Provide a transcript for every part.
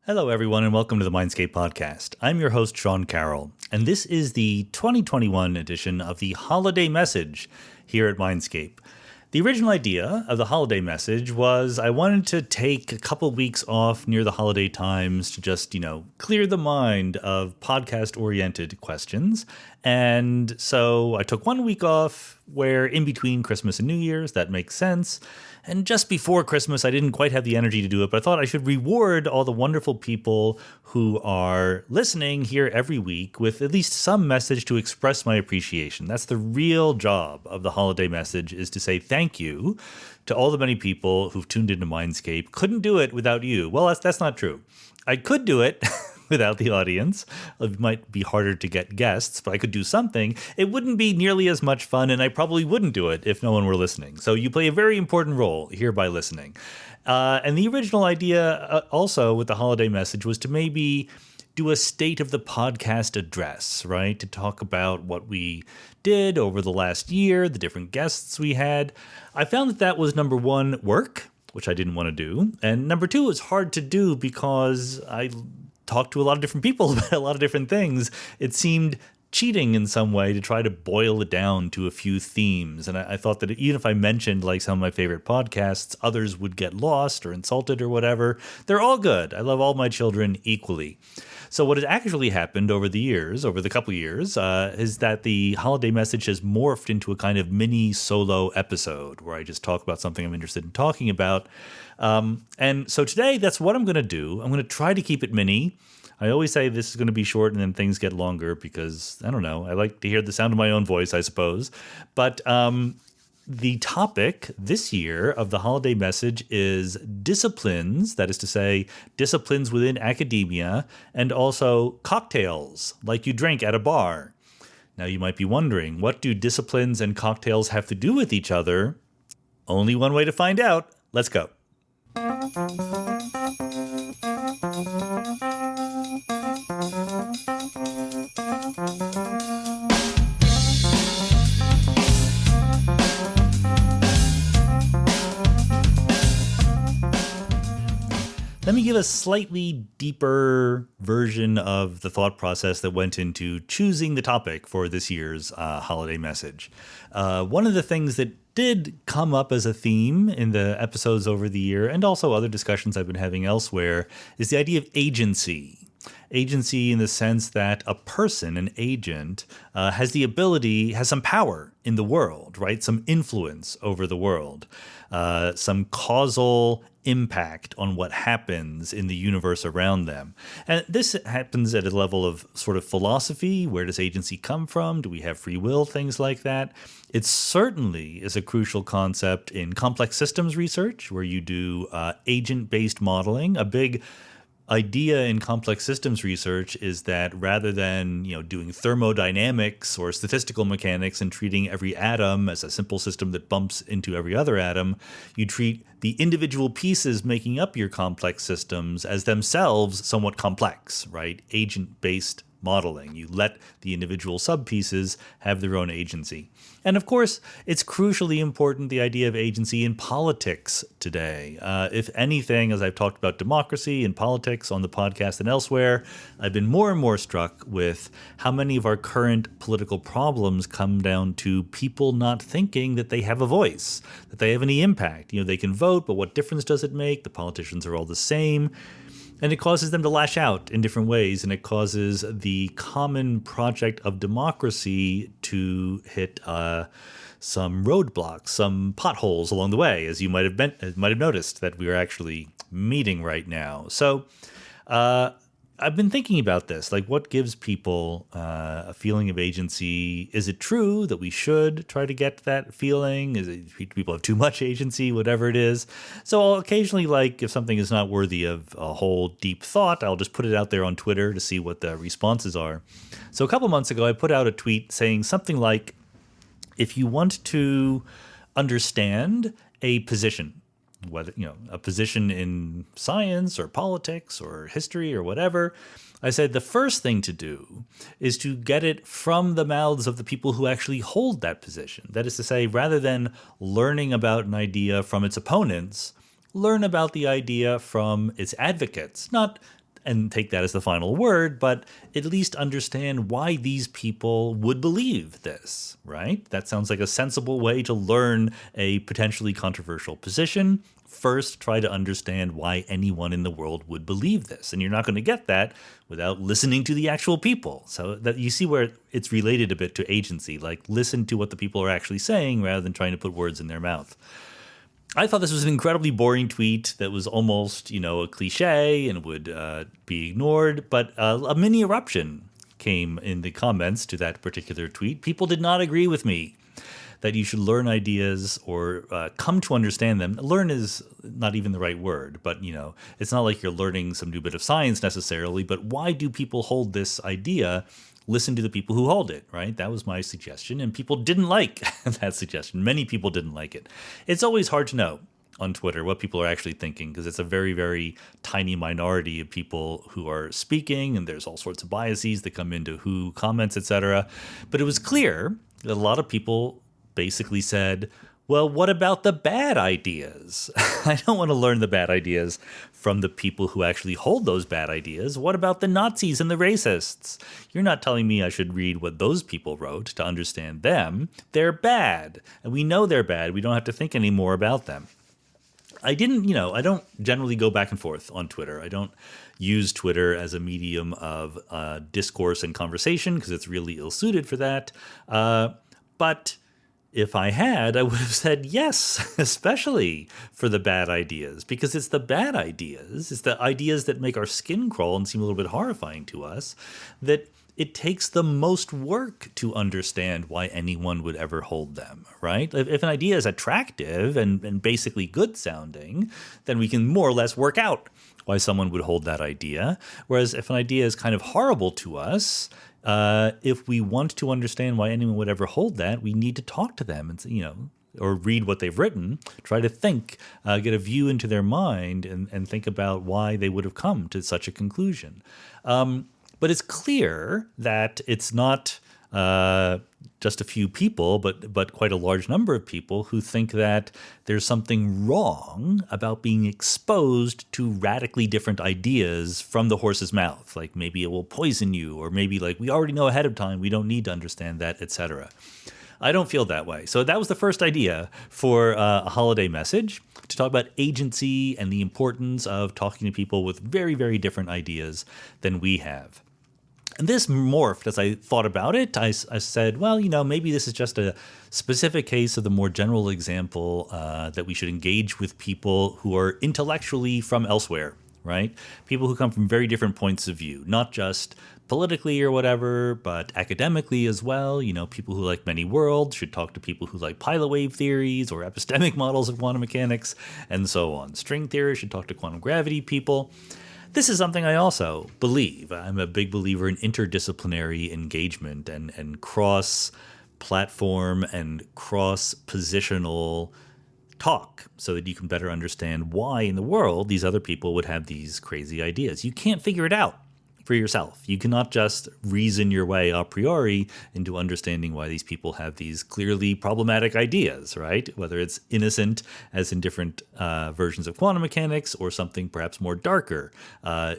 Hello, everyone, and welcome to the Mindscape podcast. I'm your host, Sean Carroll, and this is the 2021 edition of the Holiday Message here at Mindscape. The original idea of the Holiday Message was I wanted to take a couple weeks off near the holiday times to just, clear the mind of podcast-oriented questions. And so I took 1 week off where in between Christmas and New Year's, that makes sense. And just before Christmas, I didn't quite have the energy to do it, but I thought I should reward all the wonderful people who are listening here every week with at least some message to express my appreciation. That's the real job of the Holiday Message, is to say thank you to all the many people who've tuned into Mindscape. Couldn't do it without you. Well, that's not true. I could do it without the audience. It might be harder to get guests, but I could do something. It wouldn't be nearly as much fun, and I probably wouldn't do it if no one were listening. So you play a very important role here by listening. And the original idea also with the Holiday Message was to maybe do a state of the podcast address, right? To talk about what we did over the last year, the different guests we had. I found that was, number one, work, which I didn't want to do. And number two, it was hard to do because I talked to a lot of different people about a lot of different things. It seemed cheating in some way to try to boil it down to a few themes. And I thought that even if I mentioned like some of my favorite podcasts, others would get lost or insulted or whatever. They're all good. I love all my children equally. So what has actually happened over the couple years, is that the Holiday Message has morphed into a kind of mini solo episode where I just talk about something I'm interested in talking about. And so today, that's what I'm going to do. I'm going to try to keep it mini. I always say this is going to be short and then things get longer because, I don't know, I like to hear the sound of my own voice, I suppose. But the topic this year of the Holiday Message is disciplines, that is to say, disciplines within academia, and also cocktails, like you drink at a bar. Now, you might be wondering, what do disciplines and cocktails have to do with each other? Only one way to find out. Let's go. Let me give a slightly deeper version of the thought process that went into choosing the topic for this year's Holiday Message. One of the things that did come up as a theme in the episodes over the year, and also other discussions I've been having elsewhere, is the idea of agency. Agency in the sense that a person, an agent, has some power in the world, right? Some influence over the world, some causal impact on what happens in the universe around them. And this happens at a level of sort of philosophy. Where does agency come from? Do we have free will? Things like that. It certainly is a crucial concept in complex systems research, where you do agent-based modeling. A big idea in complex systems research is that rather than doing thermodynamics or statistical mechanics and treating every atom as a simple system that bumps into every other atom, you treat the individual pieces making up your complex systems as themselves somewhat complex, right? Agent-based modeling. You let the individual subpieces have their own agency. And of course, it's crucially important, the idea of agency in politics today. If anything, as I've talked about democracy and politics on the podcast and elsewhere, I've been more and more struck with how many of our current political problems come down to people not thinking that they have a voice, that they have any impact. They can vote, but what difference does it make? The politicians are all the same. And it causes them to lash out in different ways, and it causes the common project of democracy to hit some roadblocks, some potholes along the way, as you might have noticed that we are actually meeting right now. So I've been thinking about this, like what gives people a feeling of agency? Is it true that we should try to get that feeling? Is it people have too much agency, whatever it is? So I'll occasionally, like if something is not worthy of a whole deep thought, I'll just put it out there on Twitter to see what the responses are. So a couple months ago, I put out a tweet saying something like, if you want to understand a position, whether a position in science or politics or history or whatever, I said the first thing to do is to get it from the mouths of the people who actually hold that position. That is to say, rather than learning about an idea from its opponents, learn about the idea from its advocates, not and take that as the final word, but at least understand why these people would believe this, right? That sounds like a sensible way to learn a potentially controversial position. First, try to understand why anyone in the world would believe this. And you're not going to get that without listening to the actual people. So that you see where it's related a bit to agency, like listen to what the people are actually saying rather than trying to put words in their mouth. I thought this was an incredibly boring tweet that was almost, a cliche and would be ignored, but a mini eruption came in the comments to that particular tweet. People did not agree with me that you should learn ideas or come to understand them. Learn is not even the right word, but, it's not like you're learning some new bit of science necessarily, but why do people hold this idea? Listen to the people who hold it, right? That was my suggestion, and people didn't like that suggestion. Many people didn't like it. It's always hard to know on Twitter what people are actually thinking because it's a very, very tiny minority of people who are speaking, and there's all sorts of biases that come into who comments, etc. But it was clear that a lot of people basically said, well, what about the bad ideas? I don't want to learn the bad ideas from the people who actually hold those bad ideas. What about the Nazis and the racists? You're not telling me I should read what those people wrote to understand them. They're bad. And we know they're bad. We don't have to think any more about them. I don't generally go back and forth on Twitter. I don't use Twitter as a medium of discourse and conversation because it's really ill-suited for that. But if I had, I would have said yes, especially for the bad ideas, because it's the bad ideas, it's the ideas that make our skin crawl and seem a little bit horrifying to us, that it takes the most work to understand why anyone would ever hold them, right? If an idea is attractive and basically good sounding, then we can more or less work out why someone would hold that idea. Whereas if an idea is kind of horrible to us, if we want to understand why anyone would ever hold that, we need to talk to them and, or read what they've written, try to think, get a view into their mind and think about why they would have come to such a conclusion. But it's clear that it's not just a few people, but quite a large number of people who think that there's something wrong about being exposed to radically different ideas from the horse's mouth. Like maybe it will poison you, or maybe like we already know ahead of time, we don't need to understand that, etc. I don't feel that way. So that was the first idea for a holiday message, to talk about agency and the importance of talking to people with very, very different ideas than we have. And this morphed as I thought about it. I said, well, maybe this is just a specific case of the more general example that we should engage with people who are intellectually from elsewhere, right? People who come from very different points of view, not just politically or whatever, but academically as well. People who like many worlds should talk to people who like pilot wave theories or epistemic models of quantum mechanics and so on. String theorists should talk to quantum gravity people. This is something I also believe. I'm a big believer in interdisciplinary engagement and cross-platform and cross-positional talk so that you can better understand why in the world these other people would have these crazy ideas. You can't figure it out for yourself. You cannot just reason your way a priori into understanding why these people have these clearly problematic ideas, right? Whether it's innocent, as in different versions of quantum mechanics, or something perhaps more darker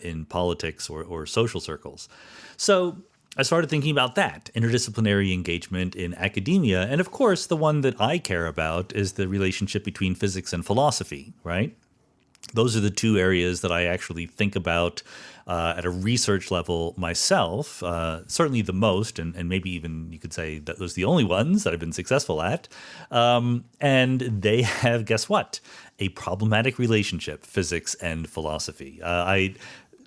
in politics or social circles. So I started thinking about that, interdisciplinary engagement in academia. And of course, the one that I care about is the relationship between physics and philosophy, right? Those are the two areas that I actually think about at a research level myself, certainly the most, and maybe even you could say that those are the only ones that I've been successful at. And they have, guess what? A problematic relationship, physics and philosophy. I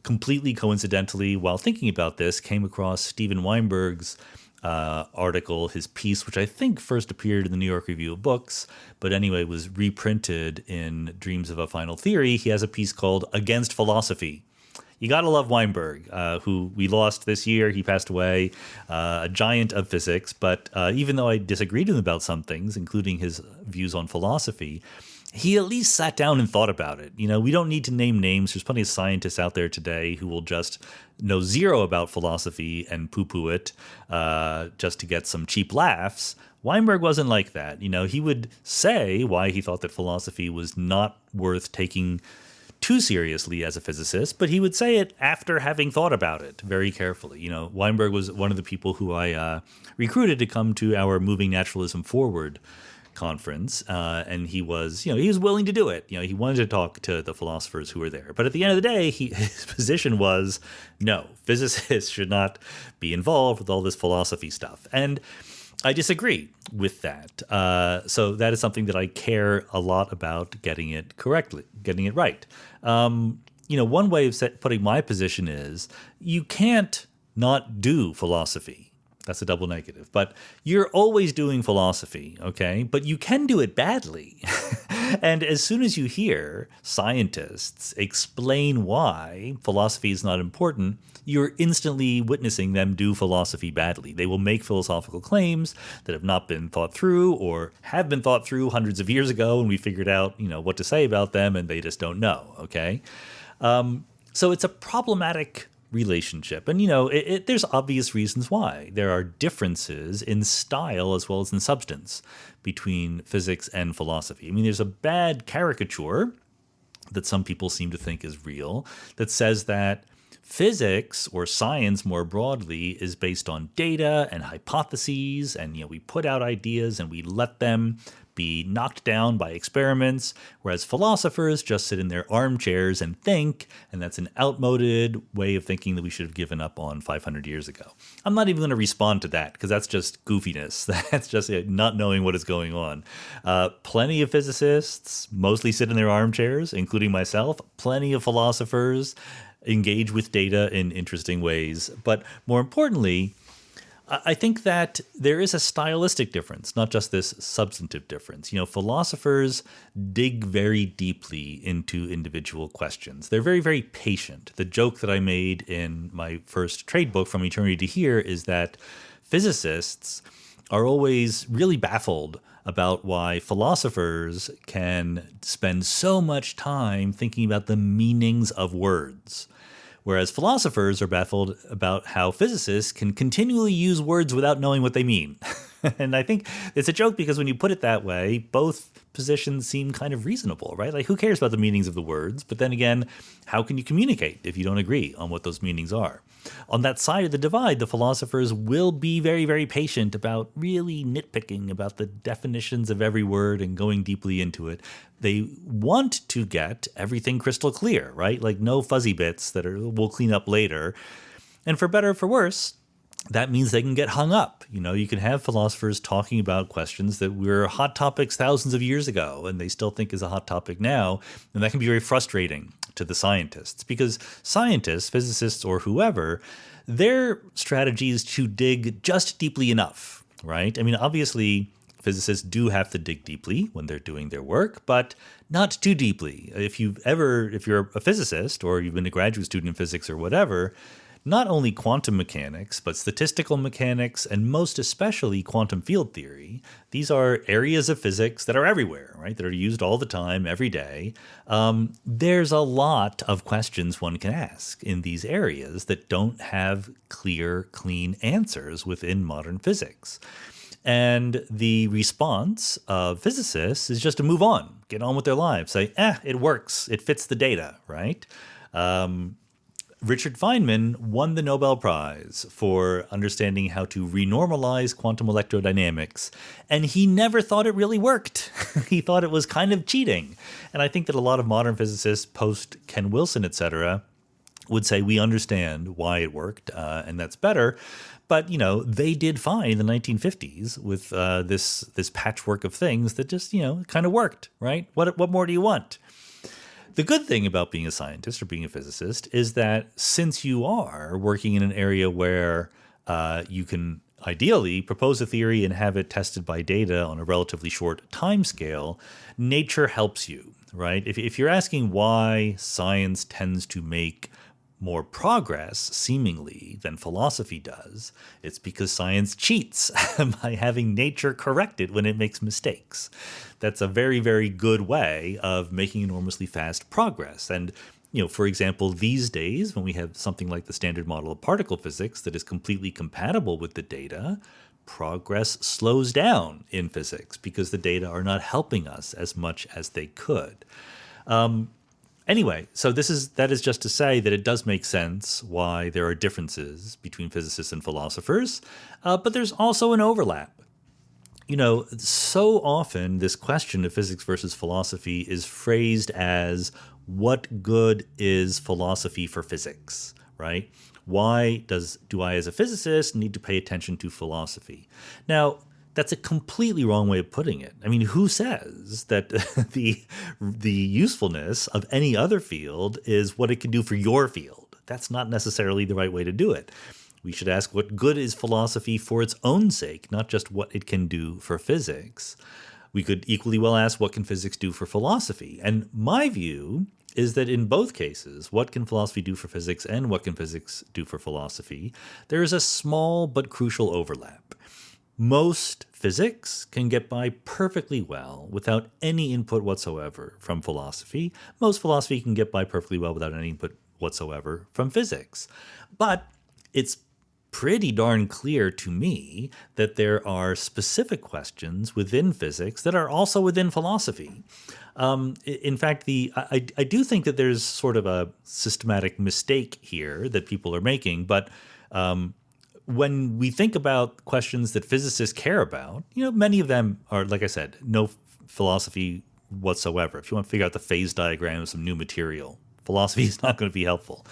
completely coincidentally, while thinking about this, came across Steven Weinberg's article, his piece, which I think first appeared in the New York Review of Books, but anyway was reprinted in Dreams of a Final Theory. He has a piece called Against Philosophy. You gotta love Weinberg, who we lost this year. He passed away, a giant of physics. But even though I disagreed with him about some things, including his views on philosophy, he at least sat down and thought about it. We don't need to name names. There's plenty of scientists out there today who will just know zero about philosophy and poo-poo it just to get some cheap laughs. Weinberg wasn't like that. He would say why he thought that philosophy was not worth taking too seriously as a physicist, but he would say it after having thought about it very carefully. Weinberg was one of the people who I recruited to come to our Moving Naturalism Forward conference, and he was willing to do it. He wanted to talk to the philosophers who were there. But at the end of the day, his position was, no, physicists should not be involved with all this philosophy stuff. And I disagree with that. So that is something that I care a lot about getting it correctly, getting it right. One way of putting my position is you can't not do philosophy. That's a double negative. But you're always doing philosophy, okay? But you can do it badly. And as soon as you hear scientists explain why philosophy is not important, you're instantly witnessing them do philosophy badly. They will make philosophical claims that have not been thought through or have been thought through hundreds of years ago, and we figured out, what to say about them, and they just don't know, okay? So it's a problematic relationship. And, there's obvious reasons why. There are differences in style as well as in substance between physics and philosophy. I mean, there's a bad caricature that some people seem to think is real that says that physics, or science more broadly, is based on data and hypotheses, and we put out ideas and we let them be knocked down by experiments, whereas philosophers just sit in their armchairs and think, and that's an outmoded way of thinking that we should have given up on 500 years ago. I'm not even going to respond to that, because that's just goofiness. That's just not knowing what is going on. Plenty of physicists mostly sit in their armchairs, including myself. Plenty of philosophers engage with data in interesting ways. But more importantly, I think that there is a stylistic difference, not just this substantive difference. Philosophers dig very deeply into individual questions. They're very, very patient. The joke that I made in my first trade book, From Eternity to Here, is that physicists are always really baffled about why philosophers can spend so much time thinking about the meanings of words. Whereas philosophers are baffled about how physicists can continually use words without knowing what they mean. And I think it's a joke because when you put it that way, both positions seem kind of reasonable, right? Like, who cares about the meanings of the words? But then again, how can you communicate if you don't agree on what those meanings are? On that side of the divide, the philosophers will be very, very patient about really nitpicking about the definitions of every word and going deeply into it. They want to get everything crystal clear, right? Like, no fuzzy bits that we'll clean up later. And for better or for worse, that means they can get hung up. You can have philosophers talking about questions that were hot topics thousands of years ago, and they still think is a hot topic now. And that can be very frustrating to the scientists, because scientists, physicists, or whoever, their strategy is to dig just deeply enough, right? I mean, obviously, physicists do have to dig deeply when they're doing their work, but not too deeply. If you're a physicist, or you've been a graduate student in physics or whatever, not only quantum mechanics, but statistical mechanics, and most especially quantum field theory. These are areas of physics that are everywhere, right? That are used all the time, every day. There's a lot of questions one can ask in these areas that don't have clear, clean answers within modern physics. And the response of physicists is just to move on, get on with their lives, say, it works, it fits the data, right? Richard Feynman won the Nobel Prize for understanding how to renormalize quantum electrodynamics, and he never thought it really worked. He thought it was kind of cheating. And I think that a lot of modern physicists, post Ken Wilson, etc., would say we understand why it worked, and that's better. But, they did fine in the 1950s with this patchwork of things that just, kind of worked, right? What more do you want? The good thing about being a scientist or being a physicist is that since you are working in an area where you can ideally propose a theory and have it tested by data on a relatively short time scale, nature helps you, right? If you're asking why science tends to make more progress, seemingly, than philosophy does, it's because science cheats by having nature correct it when it makes mistakes. That's a very, very good way of making enormously fast progress. And, for example, these days, when we have something like the standard model of particle physics that is completely compatible with the data, progress slows down in physics because the data are not helping us as much as they could. Anyway, so that is just to say that it does make sense why there are differences between physicists and philosophers, but there's also an overlap. So often this question of physics versus philosophy is phrased as, what good is philosophy for physics, right? Why do I as a physicist need to pay attention to philosophy? Now, that's a completely wrong way of putting it. I mean, who says that the usefulness of any other field is what it can do for your field? That's not necessarily the right way to do it. We should ask, what good is philosophy for its own sake, not just what it can do for physics. We could equally well ask, what can physics do for philosophy? And my view is that in both cases, what can philosophy do for physics and what can physics do for philosophy, there is a small but crucial overlap. Most physics can get by perfectly well without any input whatsoever from philosophy. Most philosophy can get by perfectly well without any input whatsoever from physics. But it's pretty darn clear to me that there are specific questions within physics that are also within philosophy. In fact, I do think that there's sort of a systematic mistake here that people are making, but when we think about questions that physicists care about, many of them are, like I said, no philosophy whatsoever. If you want to figure out the phase diagram of some new material, philosophy is not going to be helpful.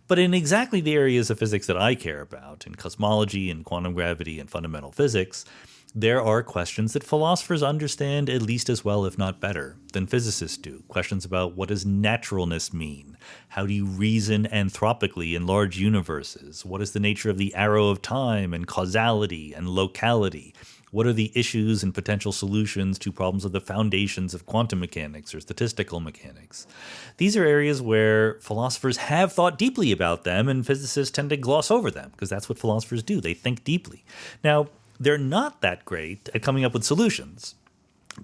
But in exactly the areas of physics that I care about, in cosmology and quantum gravity and fundamental physics, there are questions that philosophers understand at least as well, if not better, than physicists do. Questions about, what does naturalness mean? How do you reason anthropically in large universes? What is the nature of the arrow of time and causality and locality? What are the issues and potential solutions to problems of the foundations of quantum mechanics or statistical mechanics? These are areas where philosophers have thought deeply about them, and physicists tend to gloss over them, because that's what philosophers do. They think deeply. Now, they're not that great at coming up with solutions,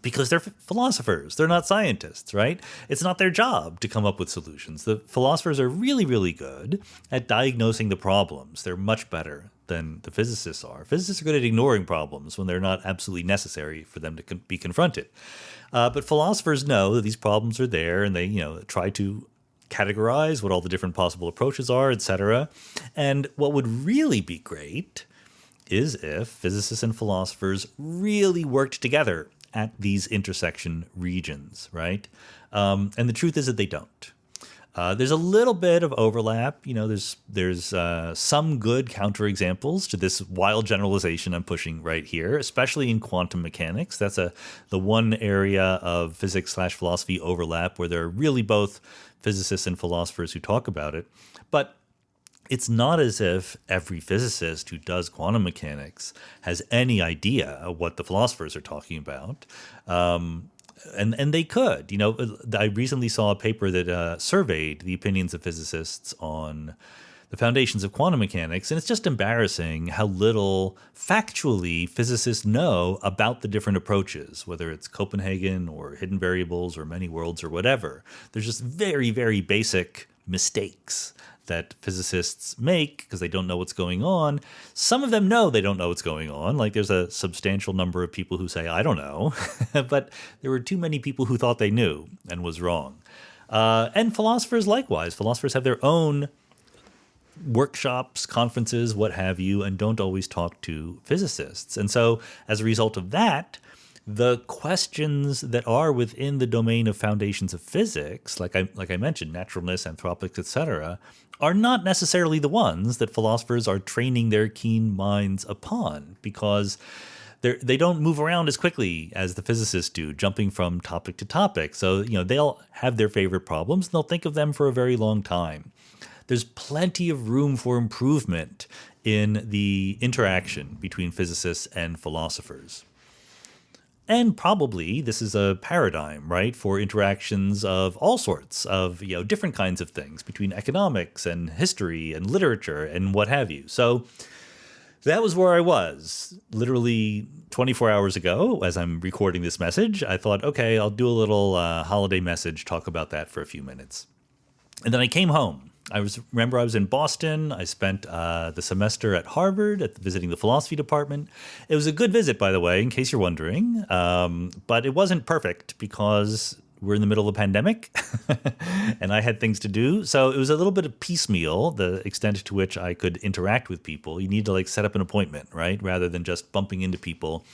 because they're philosophers. They're not scientists, right? It's not their job to come up with solutions. The philosophers are really, really good at diagnosing the problems. They're much better than the physicists are. Physicists are good at ignoring problems when they're not absolutely necessary for them to be confronted. But philosophers know that these problems are there, and they, try to categorize what all the different possible approaches are, etc. And what would really be great is if physicists and philosophers really worked together at these intersection regions, right? And the truth is that they don't. There's a little bit of overlap. There's some good counterexamples to this wild generalization I'm pushing right here, especially in quantum mechanics. That's the one area of physics/philosophy overlap where there are really both physicists and philosophers who talk about it. But it's not as if every physicist who does quantum mechanics has any idea of what the philosophers are talking about. And they could. I recently saw a paper that surveyed the opinions of physicists on the foundations of quantum mechanics, and it's just embarrassing how little factually physicists know about the different approaches, whether it's Copenhagen or hidden variables or many worlds or whatever. There's just very, very basic mistakes that physicists make because they don't know what's going on. Some of them know they don't know what's going on. Like, there's a substantial number of people who say, I don't know. But there were too many people who thought they knew and was wrong. And philosophers likewise. Philosophers have their own workshops, conferences, what have you, and don't always talk to physicists. And so as a result of that, the questions that are within the domain of foundations of physics, like I mentioned, naturalness, anthropics, etc., are not necessarily the ones that philosophers are training their keen minds upon, because they don't move around as quickly as the physicists do, jumping from topic to topic. So, they'll have their favorite problems, and they'll think of them for a very long time. There's plenty of room for improvement in the interaction between physicists and philosophers. And probably this is a paradigm, right, for interactions of all sorts of, different kinds of things between economics and history and literature and what have you. So that was where I was literally 24 hours ago as I'm recording this message. I thought, okay, I'll do a little holiday message, talk about that for a few minutes. And then I came home. I was in Boston. I spent the semester at Harvard visiting the philosophy department. It was a good visit, by the way, in case you're wondering. But it wasn't perfect because we're in the middle of a pandemic and I had things to do. So it was a little bit of piecemeal, the extent to which I could interact with people. You need to like set up an appointment, right? Rather than just bumping into people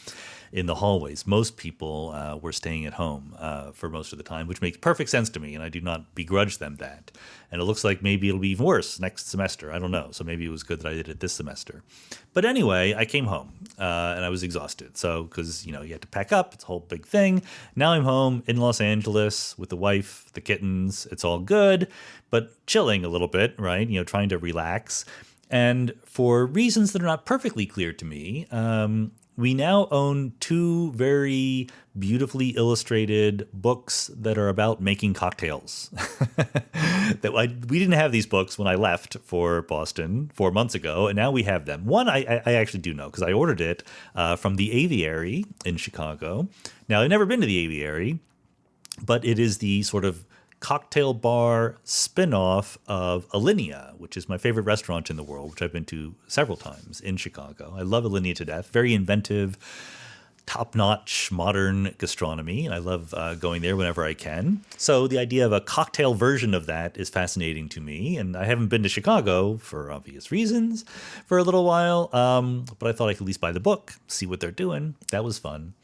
in the hallways. Most people were staying at home for most of the time, which makes perfect sense to me, and I do not begrudge them that. And it looks like maybe it'll be even worse next semester. I don't know. So maybe it was good that I did it this semester. But anyway, I came home and I was exhausted. So because, you had to pack up. It's a whole big thing. Now I'm home in Los Angeles with the wife, the kittens. It's all good, but chilling a little bit, right? Trying to relax. And for reasons that are not perfectly clear to me, we now own two very beautifully illustrated books that are about making cocktails. We didn't have these books when I left for Boston 4 months ago, and now we have them. One I actually do know because I ordered it from the Aviary in Chicago. Now, I've never been to the Aviary, but it is the sort of cocktail bar spin-off of Alinea, which is my favorite restaurant in the world, which I've been to several times in Chicago. I love Alinea to death. Very inventive, top-notch modern gastronomy, and I love going there whenever I can. So the idea of a cocktail version of that is fascinating to me, and I haven't been to Chicago for obvious reasons for a little while, but I thought I could at least buy the book, see what they're doing. That was fun.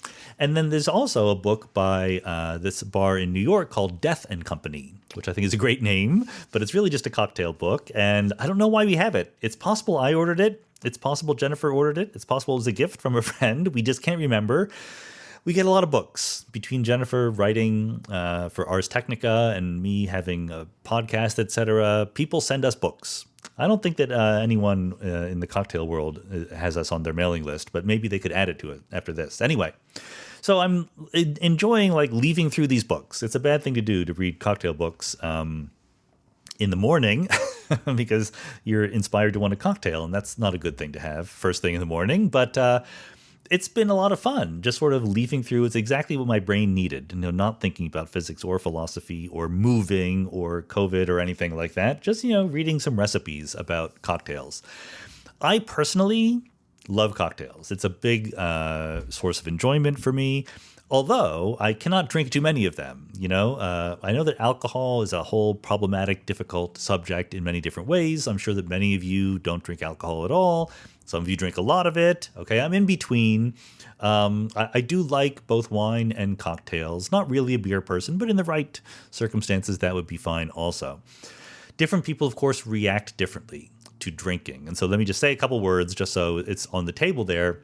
And then there's also a book by this bar in New York called Death and Company, which I think is a great name, but it's really just a cocktail book, and I don't know why we have it. It's possible I ordered it. It's possible Jennifer ordered it. It's possible it was a gift from a friend. We just can't remember. We get a lot of books between Jennifer writing for Ars Technica and me having a podcast, etc. People send us books. I don't think that anyone in the cocktail world has us on their mailing list, but maybe they could add it to it after this. Anyway, so I'm enjoying like leafing through these books. It's a bad thing to do to read cocktail books in the morning because you're inspired to want a cocktail, and that's not a good thing to have first thing in the morning. But it's been a lot of fun, just sort of leafing through. It's exactly what my brain needed, not thinking about physics or philosophy or moving or COVID or anything like that. Just, reading some recipes about cocktails. I personally love cocktails. It's a big source of enjoyment for me. Although I cannot drink too many of them, I know that alcohol is a whole problematic, difficult subject in many different ways. I'm sure that many of you don't drink alcohol at all. Some of you drink a lot of it. Okay, I'm in between. I do like both wine and cocktails. Not really a beer person, but in the right circumstances, that would be fine also. Different people, of course, react differently to drinking. And so let me just say a couple words just so it's on the table there.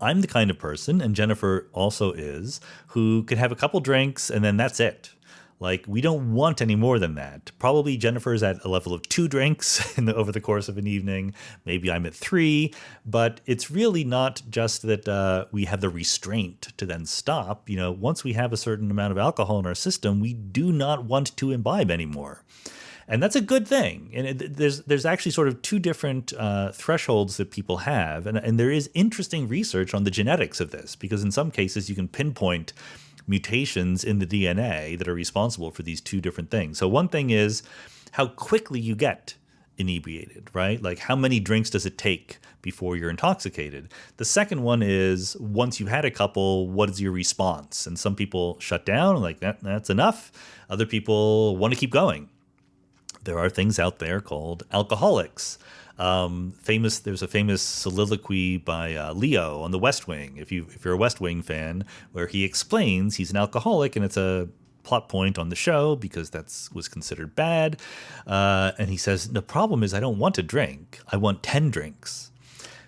I'm the kind of person, and Jennifer also is, who could have a couple drinks and then that's it. Like, we don't want any more than that. Probably Jennifer's at a level of 2 drinks over the course of an evening. Maybe I'm at 3, but it's really not just that we have the restraint to then stop. Once we have a certain amount of alcohol in our system, we do not want to imbibe anymore. And that's a good thing. And there's actually sort of 2 different thresholds that people have. And there is interesting research on the genetics of this, because in some cases you can pinpoint mutations in the DNA that are responsible for these 2 different things. So one thing is how quickly you get inebriated, right? Like, how many drinks does it take before you're intoxicated? The second one is, once you've had a couple, what is your response? And some people shut down, like, that's enough. Other people want to keep going. There are things out there called alcoholics. There's a famous soliloquy by Leo on The West Wing, if you're a West Wing fan, where he explains he's an alcoholic, and it's a plot point on the show because was considered bad. And he says, the problem is I don't want to drink. I want 10 drinks.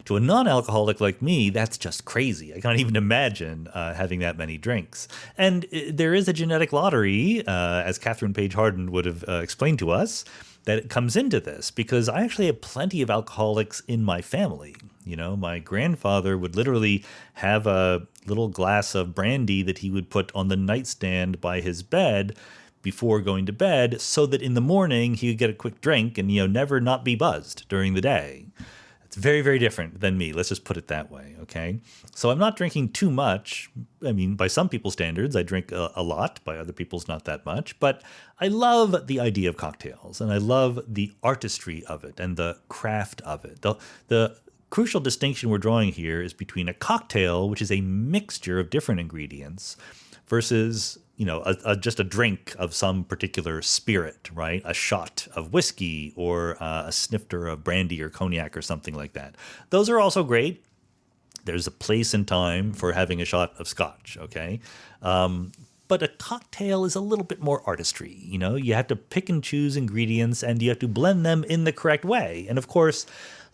To a non-alcoholic like me, that's just crazy. I can't even imagine having that many drinks. And there is a genetic lottery, as Catherine Page Harden would have explained to us, that comes into this, because I actually have plenty of alcoholics in my family. My grandfather would literally have a little glass of brandy that he would put on the nightstand by his bed before going to bed, so that in the morning he could get a quick drink and, never not be buzzed during the day. It's very, very different than me. Let's just put it that way, okay? So I'm not drinking too much. I mean, by some people's standards, I drink a lot. By other people's, not that much. But I love the idea of cocktails, and I love the artistry of it and the craft of it. The crucial distinction we're drawing here is between a cocktail, which is a mixture of different ingredients, versus just a drink of some particular spirit, right? A shot of whiskey or a snifter of brandy or cognac or something like that. Those are also great. There's a place and time for having a shot of scotch, okay? But a cocktail is a little bit more artistry. You have to pick and choose ingredients and you have to blend them in the correct way. And of course,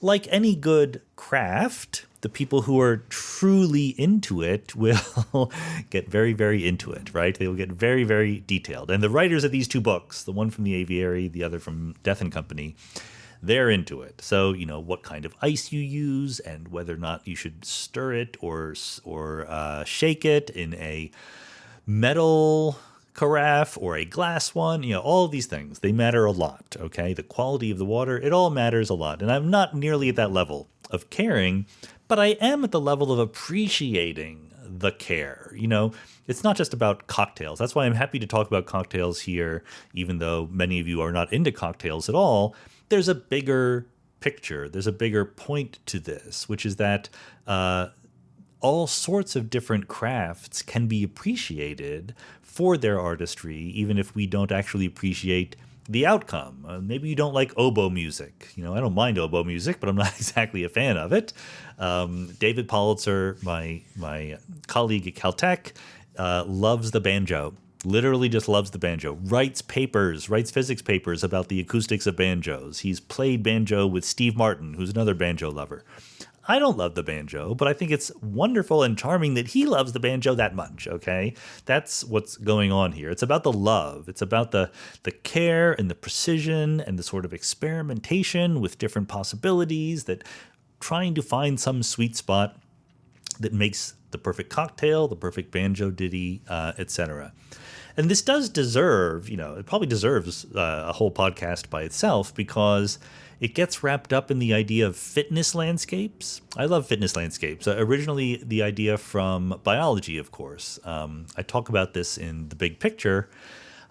like any good craft, the people who are truly into it will get very, very into it, right? They will get very, very detailed. And the writers of these two books, the one from the Aviary, the other from Death and Company, they're into it. So, what kind of ice you use and whether or not you should stir it or shake it in a metal carafe or a glass one, all of these things, they matter a lot, okay? The quality of the water, it all matters a lot. And I'm not nearly at that level of caring, but I am at the level of appreciating the care. It's not just about cocktails. That's why I'm happy to talk about cocktails here, even though many of you are not into cocktails at all. There's a bigger picture. There's a bigger point to this, which is that all sorts of different crafts can be appreciated for their artistry, even if we don't actually appreciate the outcome. Maybe you don't like oboe music. I don't mind oboe music, but I'm not exactly a fan of it. David Politzer, my colleague at Caltech, loves the banjo. Literally just loves the banjo. Writes physics papers about the acoustics of banjos. He's played banjo with Steve Martin, who's another banjo lover. I don't love the banjo, but I think it's wonderful and charming that he loves the banjo that much, okay? That's what's going on here. It's about the love. It's about the care and the precision and the sort of experimentation with different possibilities, that trying to find some sweet spot that makes the perfect cocktail, the perfect banjo ditty, etc. And this does deserve, it probably deserves a whole podcast by itself, because it gets wrapped up in the idea of fitness landscapes. I love fitness landscapes. Originally, the idea from biology, of course. I talk about this in The Big Picture.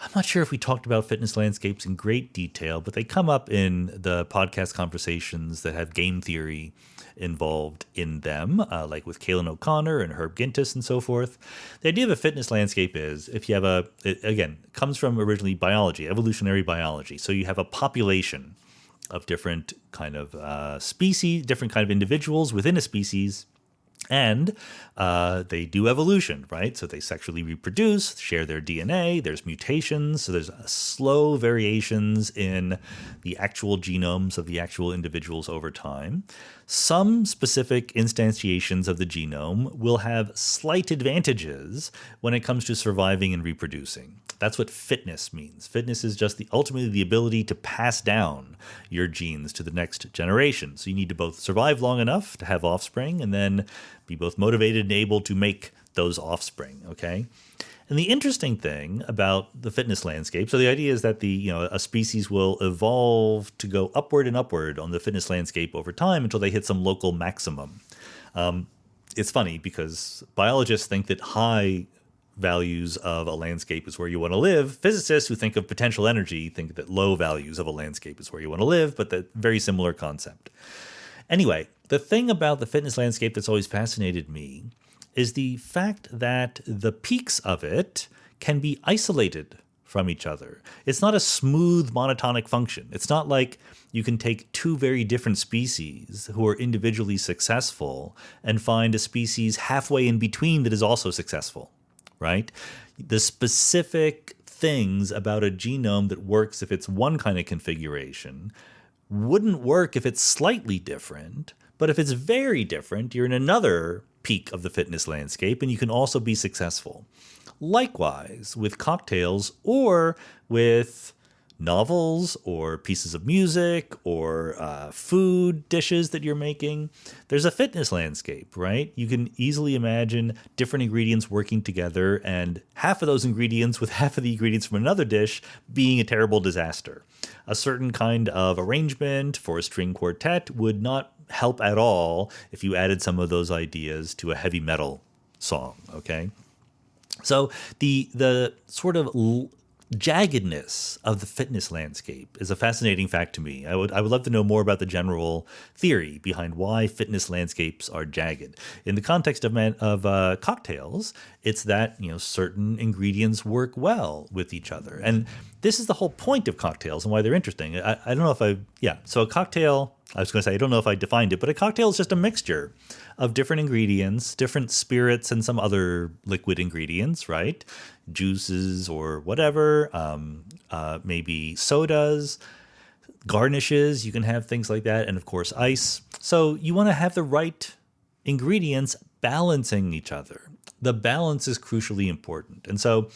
I'm not sure if we talked about fitness landscapes in great detail, but they come up in the podcast conversations that have game theory involved in them, like with Kaelan O'Connor and Herb Gintis and so forth. The idea of a fitness landscape is, if you have it comes from originally biology, evolutionary biology. So you have a population of different kind of species, different kind of individuals within a species, and they do evolution, right? So they sexually reproduce, share their DNA, there's mutations, so there's slow variations in the actual genomes of the actual individuals over time. Some specific instantiations of the genome will have slight advantages when it comes to surviving and reproducing. That's what fitness means. Fitness is just ultimately the ability to pass down your genes to the next generation. So you need to both survive long enough to have offspring and then be both motivated and able to make those offspring, okay? And the interesting thing about the fitness landscape, so the idea is that a species will evolve to go upward and upward on the fitness landscape over time until they hit some local maximum. It's funny because biologists think that high values of a landscape is where you want to live. Physicists who think of potential energy think that low values of a landscape is where you want to live, but the very similar concept. Anyway, the thing about the fitness landscape that's always fascinated me is the fact that the peaks of it can be isolated from each other. It's not a smooth monotonic function. It's not like you can take two very different species who are individually successful and find a species halfway in between that is also successful, right? The specific things about a genome that works if it's one kind of configuration wouldn't work if it's slightly different, but if it's very different, you're in another peak of the fitness landscape and you can also be successful. Likewise, with cocktails or with novels or pieces of music or food dishes that you're making, there's a fitness landscape, right? You can easily imagine different ingredients working together and half of those ingredients with half of the ingredients from another dish being a terrible disaster. A certain kind of arrangement for a string quartet would not help at all if you added some of those ideas to a heavy metal song, okay? So the sort of jaggedness of the fitness landscape is a fascinating fact to me. I would love to know more about the general theory behind why fitness landscapes are jagged. In the context of cocktails, it's that certain ingredients work well with each other, and this is the whole point of cocktails and why they're interesting. I don't know if So a cocktail. I was going to say, I don't know if I defined it, but a cocktail is just a mixture of different ingredients, different spirits, and some other liquid ingredients, right? Juices or whatever, maybe sodas, garnishes. You can have things like that. And of course, ice. So you want to have the right ingredients balancing each other. The balance is crucially important. And so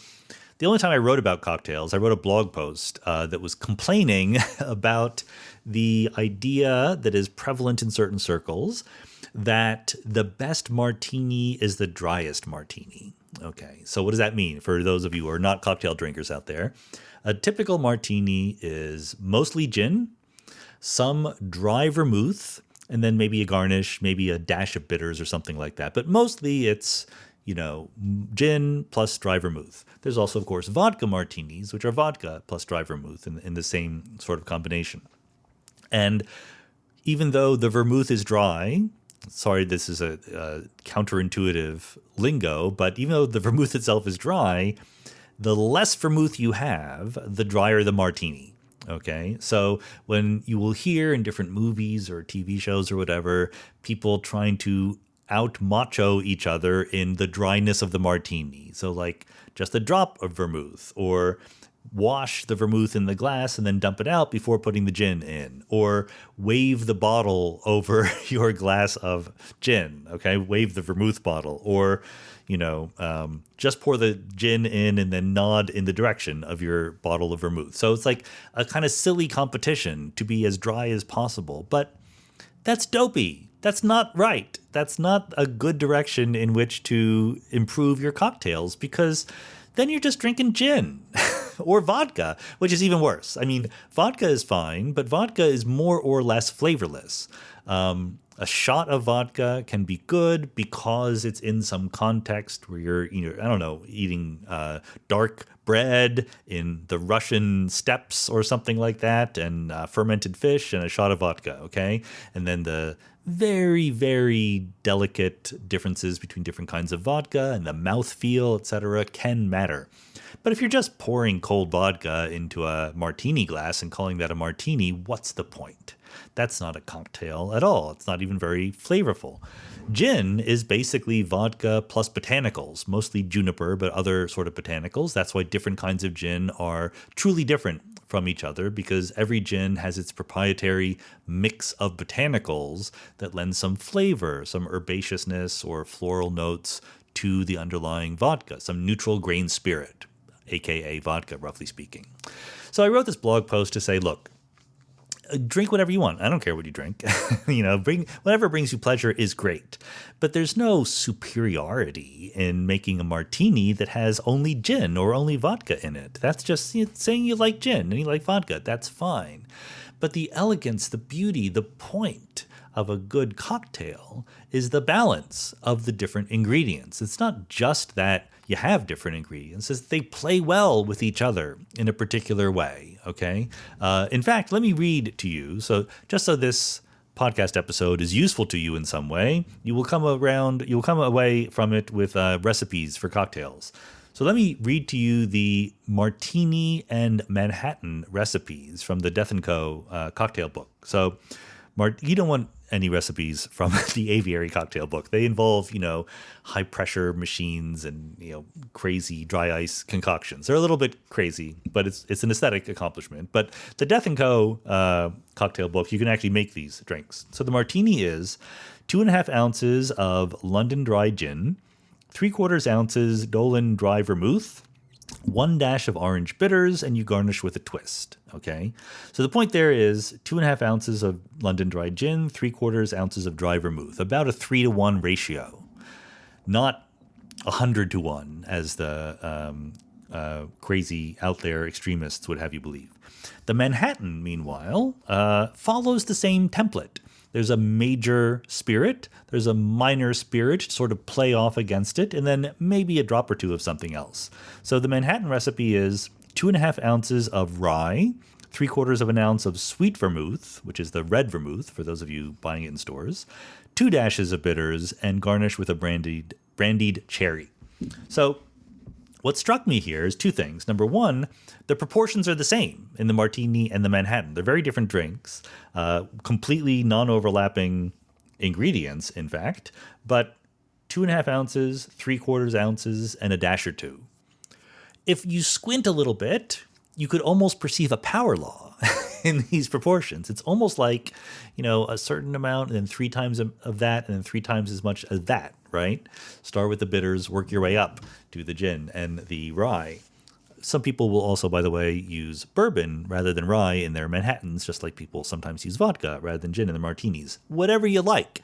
the only time I wrote about cocktails, I wrote a blog post that was complaining about the idea that is prevalent in certain circles that the best martini is the driest martini. Okay, so what does that mean for those of you who are not cocktail drinkers out there? A typical martini is mostly gin, some dry vermouth, and then maybe a garnish, maybe a dash of bitters or something like that. But mostly it's gin plus dry vermouth. There's also, of course, vodka martinis, which are vodka plus dry vermouth in the same sort of combination. And even though the vermouth is dry, sorry, this is a counterintuitive lingo, but even though the vermouth itself is dry, the less vermouth you have, the drier the martini. Okay, so when you will hear in different movies or TV shows or whatever, people trying to out macho each other in the dryness of the martini. So like just a drop of vermouth, or wash the vermouth in the glass and then dump it out before putting the gin in, or wave the bottle over your glass of gin. Okay, wave the vermouth bottle, or just pour the gin in and then nod in the direction of your bottle of vermouth. So it's like a kind of silly competition to be as dry as possible, but that's dopey. That's not right. That's not a good direction in which to improve your cocktails, because then you're just drinking gin or vodka, which is even worse. I mean, vodka is fine, but vodka is more or less flavorless. A shot of vodka can be good because it's in some context where you're, eating dark bread in the Russian steppes or something like that, and fermented fish and a shot of vodka, okay? And then the very, very delicate differences between different kinds of vodka and the mouthfeel, etc., can matter. But if you're just pouring cold vodka into a martini glass and calling that a martini, what's the point? That's not a cocktail at all. It's not even very flavorful. Gin is basically vodka plus botanicals, mostly juniper, but other sort of botanicals. That's why different kinds of gin are truly different from each other, because every gin has its proprietary mix of botanicals that lend some flavor, some herbaceousness or floral notes to the underlying vodka, some neutral grain spirit, aka vodka, roughly speaking. So I wrote this blog post to say, look, drink whatever you want. I don't care what you drink. Bring whatever brings you pleasure is great. But there's no superiority in making a martini that has only gin or only vodka in it. That's just saying you like gin and you like vodka. That's fine. But the elegance, the beauty, the point of a good cocktail is the balance of the different ingredients. It's not just that you have different ingredients, it's that they play well with each other in a particular way, okay? In fact, let me read to you, so this podcast episode is useful to you in some way, you will come away from it with recipes for cocktails. So let me read to you the Martini and Manhattan recipes from the Death & Co. Cocktail book. So you don't want any recipes from the Aviary cocktail book. They involve, high pressure machines and, crazy dry ice concoctions. They're a little bit crazy, but it's an aesthetic accomplishment. But the Death & Co. Cocktail book, you can actually make these drinks. So the Martini is 2.5 ounces of London dry gin, 3/4 ounces Dolan dry vermouth, 1 dash of orange bitters, and you garnish with a twist, okay? So the point there is 2.5 ounces of London dry gin, 3/4 ounces of dry vermouth, about a 3-to-1 ratio, not 100-to-1 as the crazy out there extremists would have you believe. The Manhattan, meanwhile, follows the same template. There's a major spirit, there's a minor spirit to sort of play off against it, and then maybe a drop or two of something else. So the Manhattan recipe is 2.5 ounces of rye, 3/4 of an ounce of sweet vermouth, which is the red vermouth for those of you buying it in stores, 2 dashes of bitters, and garnish with a brandied cherry. So what struck me here is two things. Number one, the proportions are the same in the Martini and the Manhattan. They're very different drinks, completely non-overlapping ingredients, in fact, but 2.5 ounces, 3/4 ounces, and a dash or two. If you squint a little bit, you could almost perceive a power law in these proportions. It's almost like, a certain amount and then 3 times of that and then 3 times as much as that, right? Start with the bitters, work your way up to the gin and the rye. Some people will also, by the way, use bourbon rather than rye in their Manhattans, just like people sometimes use vodka rather than gin in their martinis. Whatever you like.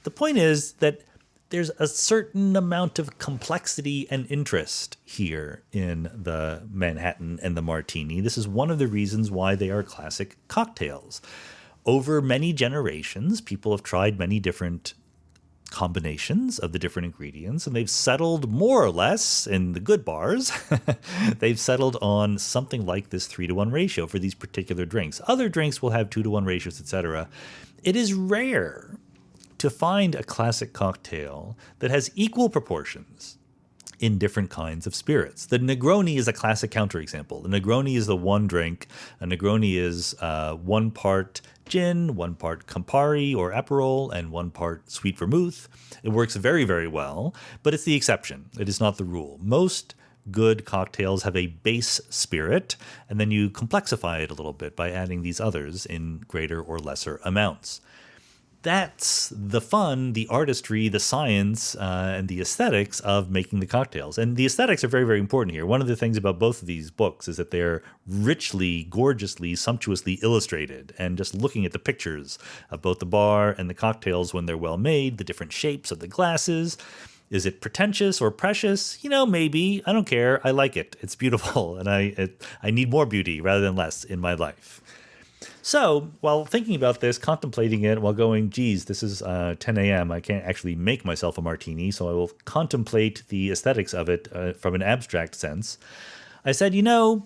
The point is that there's a certain amount of complexity and interest here in the Manhattan and the Martini. This is one of the reasons why they are classic cocktails. Over many generations, people have tried many different combinations of the different ingredients, and they've settled more or less in the good bars. They've settled on something like this 3-to-1 ratio for these particular drinks. Other drinks will have 2-to-1 ratios, etc. It is rare to find a classic cocktail that has equal proportions in different kinds of spirits. The Negroni is a classic counterexample. The Negroni is the one drink. A Negroni is 1 part gin, 1 part Campari or Aperol, and 1 part sweet vermouth. It works very, very well, but it's the exception. It is not the rule. Most good cocktails have a base spirit, and then you complexify it a little bit by adding these others in greater or lesser amounts. That's the fun, the artistry, the science, and the aesthetics of making the cocktails. And the aesthetics are very, very important here. One of the things about both of these books is that they're richly, gorgeously, sumptuously illustrated. And just looking at the pictures of both the bar and the cocktails when they're well made, the different shapes of the glasses. Is it pretentious or precious? Maybe. I don't care. I like it. It's beautiful. And I need more beauty rather than less in my life. So while thinking about this, contemplating it, while going, geez, this is 10 a.m., I can't actually make myself a martini, so I will contemplate the aesthetics of it from an abstract sense, I said, the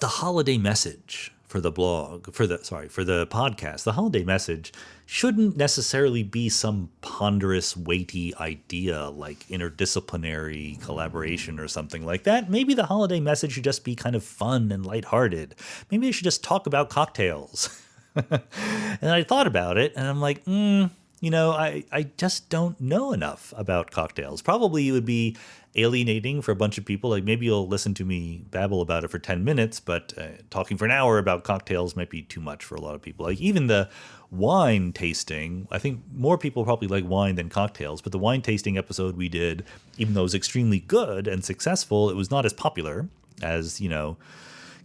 holiday message for the blog, for the podcast, the holiday message shouldn't necessarily be some ponderous, weighty idea like interdisciplinary collaboration or something like that. Maybe the holiday message should just be kind of fun and lighthearted. Maybe I should just talk about cocktails. And I thought about it, and I'm like, I just don't know enough about cocktails. Probably it would be alienating for a bunch of people. Like maybe you'll listen to me babble about it for 10 minutes, but talking for an hour about cocktails might be too much for a lot of people. Like even the wine tasting, I think more people probably like wine than cocktails, but the wine tasting episode we did, even though it was extremely good and successful, it was not as popular as,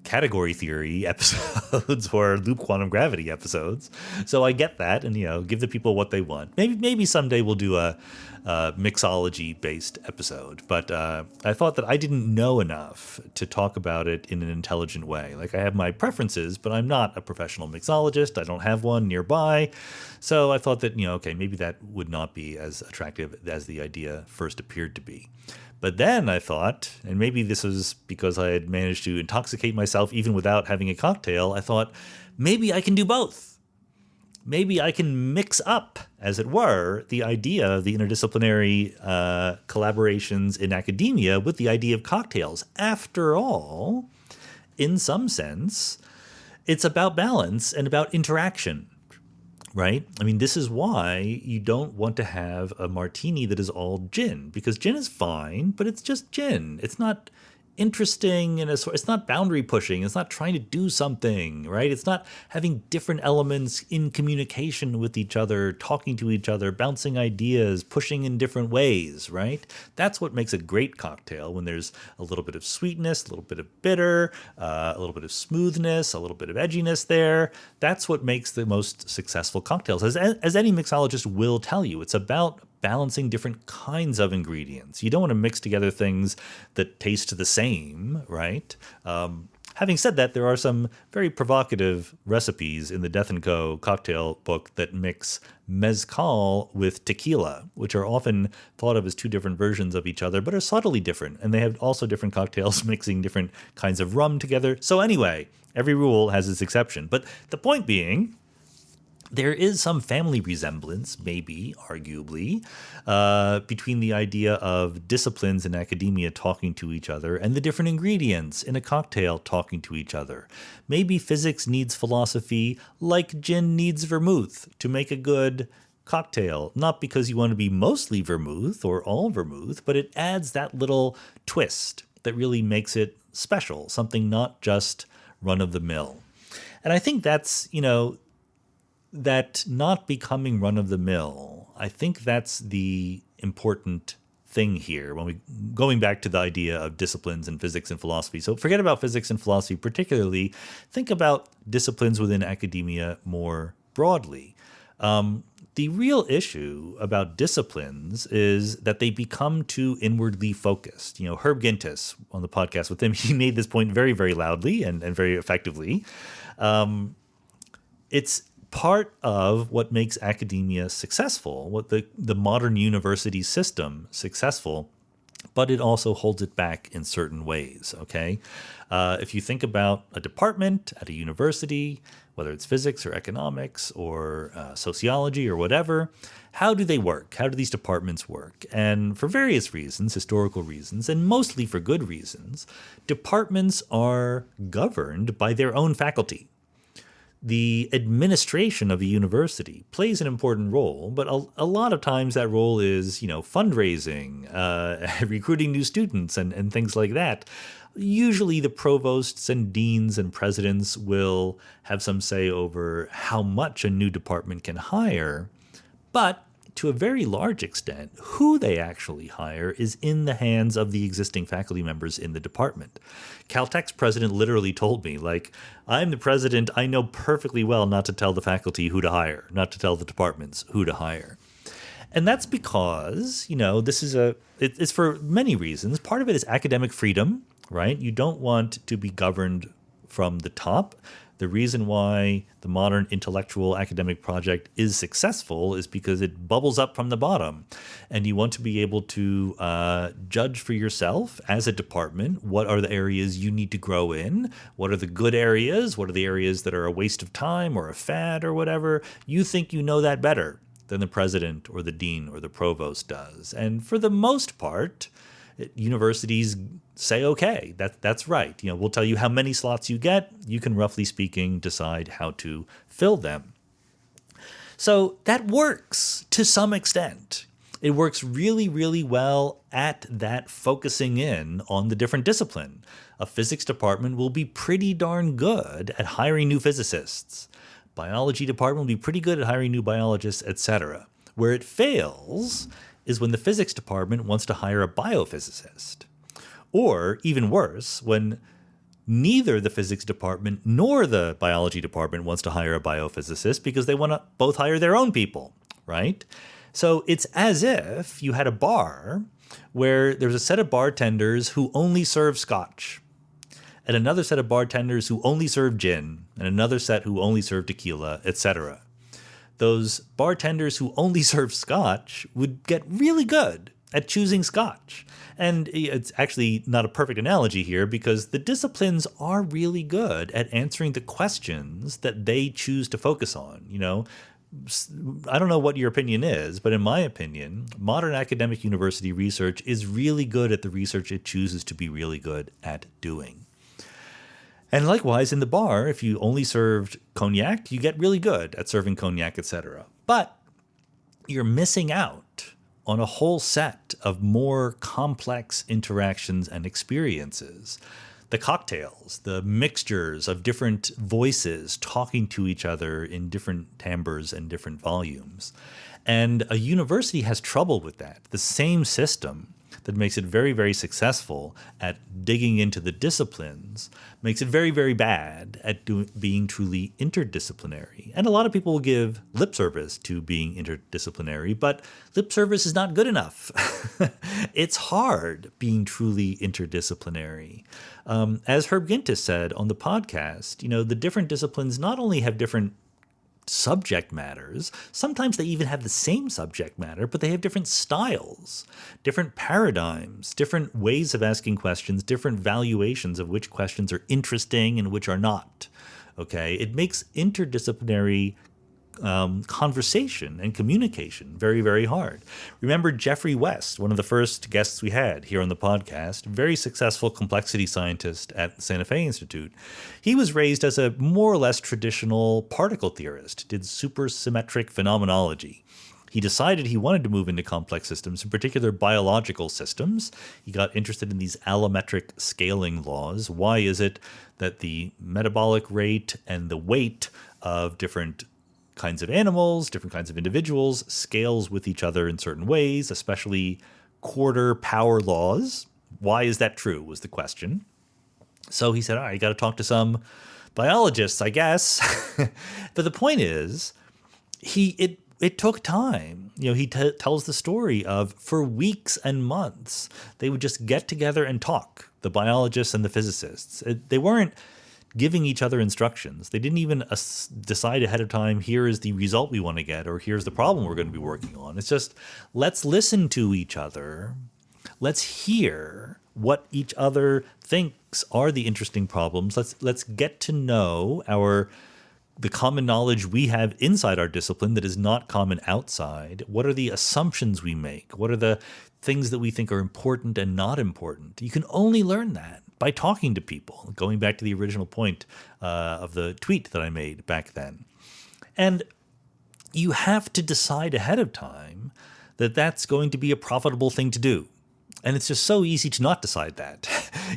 category theory episodes or loop quantum gravity episodes. So I get that, and give the people what they want. Maybe someday we'll do a mixology based episode, but I thought that I didn't know enough to talk about it in an intelligent way. Like I have my preferences, but I'm not a professional mixologist. I don't have one nearby. So I thought that, okay, maybe that would not be as attractive as the idea first appeared to be. But then I thought, and maybe this was because I had managed to intoxicate myself even without having a cocktail, I thought, maybe I can do both. Maybe I can mix up, as it were, the idea of the interdisciplinary collaborations in academia with the idea of cocktails. After all, in some sense, it's about balance and about interaction. Right? I mean, this is why you don't want to have a martini that is all gin, because gin is fine, but it's just gin. It's not interesting, and it's not boundary pushing. It's not trying to do something, right? It's not having different elements in communication with each other, talking to each other, bouncing ideas, pushing in different ways, right? That's what makes a great cocktail, when there's a little bit of sweetness, a little bit of bitter, a little bit of smoothness, a little bit of edginess there. That's what makes the most successful cocktails. As any mixologist will tell you, it's about balancing different kinds of ingredients. You don't want to mix together things that taste the same, right? Having said that, there are some very provocative recipes in the Death & Co. cocktail book that mix mezcal with tequila, which are often thought of as two different versions of each other, but are subtly different. And they have also different cocktails mixing different kinds of rum together. So anyway, every rule has its exception. But the point being, there is some family resemblance, maybe, arguably, between the idea of disciplines in academia talking to each other and the different ingredients in a cocktail talking to each other. Maybe physics needs philosophy like gin needs vermouth to make a good cocktail, not because you want to be mostly vermouth or all vermouth, but it adds that little twist that really makes it special, something not just run-of-the-mill. And I think that's, that not becoming run-of-the-mill, I think that's the important thing here when we going back to the idea of disciplines in physics and philosophy. So forget about physics and philosophy particularly. Think about disciplines within academia more broadly. The real issue about disciplines is that they become too inwardly focused. Herb Gintis, on the podcast with him, he made this point very, very loudly and very effectively. It's part of what makes academia successful, what the modern university system successful, but it also holds it back in certain ways, okay? If you think about a department at a university, whether it's physics or economics or sociology or whatever, how do they work? How do these departments work? And for various reasons, historical reasons, and mostly for good reasons, departments are governed by their own faculty. The administration of a university plays an important role, but a lot of times that role is, fundraising, recruiting new students and things like that. Usually the provosts and deans and presidents will have some say over how much a new department can hire, but to a very large extent, who they actually hire is in the hands of the existing faculty members in the department. Caltech's president literally told me, I'm the president, I know perfectly well not to tell the faculty who to hire, not to tell the departments who to hire. And that's because, it's for many reasons. Part of it is academic freedom, right? You don't want to be governed from the top. The reason why the modern intellectual academic project is successful is because it bubbles up from the bottom. And you want to be able to judge for yourself as a department, what are the areas you need to grow in? What are the good areas? What are the areas that are a waste of time or a fad or whatever? You think you know that better than the president or the dean or the provost does. And for the most part, universities say, okay, that's right. We'll tell you how many slots you get. You can, roughly speaking, decide how to fill them. So that works to some extent. It works really, really well at that focusing in on the different discipline. A physics department will be pretty darn good at hiring new physicists. Biology department will be pretty good at hiring new biologists, etc. Where it fails is when the physics department wants to hire a biophysicist. Or, even worse, when neither the physics department nor the biology department wants to hire a biophysicist because they want to both hire their own people, right? So it's as if you had a bar where there's a set of bartenders who only serve scotch, and another set of bartenders who only serve gin, and another set who only serve tequila, etc. Those bartenders who only serve scotch would get really good at choosing scotch. And it's actually not a perfect analogy here because the disciplines are really good at answering the questions that they choose to focus on. I don't know what your opinion is, but in my opinion, modern academic university research is really good at the research it chooses to be really good at doing. And likewise, in the bar, if you only served cognac, you get really good at serving cognac, etc. But you're missing out on a whole set of more complex interactions and experiences. The cocktails, the mixtures of different voices talking to each other in different timbres and different volumes. And a university has trouble with that. The same system that makes it very, very successful at digging into the disciplines makes it very, very bad at being truly interdisciplinary. And a lot of people will give lip service to being interdisciplinary, but lip service is not good enough. It's hard being truly interdisciplinary. As Herb Gintis said on the podcast, the different disciplines not only have different subject matters. Sometimes they even have the same subject matter, but they have different styles, different paradigms, different ways of asking questions, different valuations of which questions are interesting and which are not. Okay, it makes interdisciplinary conversation and communication very, very hard. Remember Jeffrey West, one of the first guests we had here on the podcast, very successful complexity scientist at the Santa Fe Institute. He was raised as a more or less traditional particle theorist, did supersymmetric phenomenology. He decided he wanted to move into complex systems, in particular biological systems. He got interested in these allometric scaling laws. Why is it that the metabolic rate and the weight of different kinds of animals, different kinds of individuals, scales with each other in certain ways, especially quarter power laws? Why is that true, was the question. So he said, all right, you got to talk to some biologists, I guess. But the point is, it took time. He tells the story of, for weeks and months, they would just get together and talk, the biologists and the physicists. They weren't giving each other instructions. They didn't even decide ahead of time, here is the result we want to get, or here's the problem we're going to be working on. It's just, let's listen to each other. Let's hear what each other thinks are the interesting problems. Let's get to know the common knowledge we have inside our discipline that is not common outside. What are the assumptions we make? What are the things that we think are important and not important? You can only learn that by talking to people, going back to the original point of the tweet that I made back then. And you have to decide ahead of time that that's going to be a profitable thing to do. And it's just so easy to not decide that.